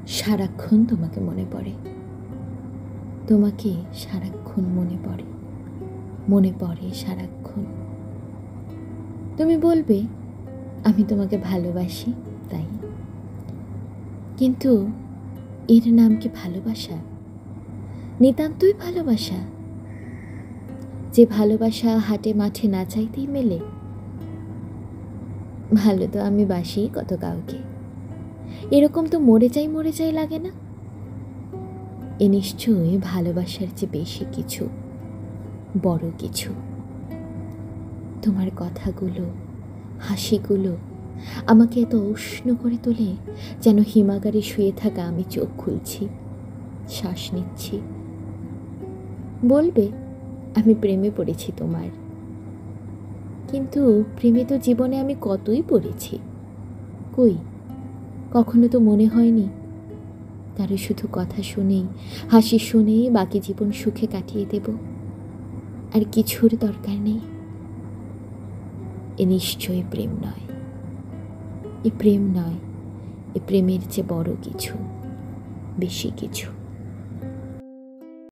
সারাক্ষণ তোমাকে মনে পড়ে, তোমাকে সারাক্ষণ মনে পড়ে সারাক্ষণ। তুমি বলবে আমি তোমাকে ভালোবাসি তাই, কিন্তু এর নাম কি ভালোবাসা? নিতান্তই ভালোবাসা, যে ভালোবাসা হাটে মাঠে না চাইতেই মেলে? ভালো তো আমি বাসি কত কাউকে, এরকম তো মরে যাই লাগে না। এ নিশ্চয়ই ভালোবাসার চেয়ে বেশি কিছু, বড় কিছু। তোমার কথাগুলো, হাসিগুলো আমাকে এত উষ্ণ করে তোলে, যেন হিমাগারে শুয়ে থাকা আমি চোখ খুলছি, শ্বাস নিচ্ছি। বলবে আমি প্রেমে পড়েছি তোমার, কিন্তু প্রেমে তো জীবনে আমি কতই পড়েছি। কই, কখনো তো মনে হয়নি তারও শুধু কথা শুনেই, হাসি শুনেই বাকি জীবন সুখে কাটিয়ে দেব, আর কিছুর দরকার নেই। এ নিশ্চয়ই প্রেম নয়, এ প্রেম নয়, এ প্রেমের চেয়ে বড় কিছু, বেশি কিছু।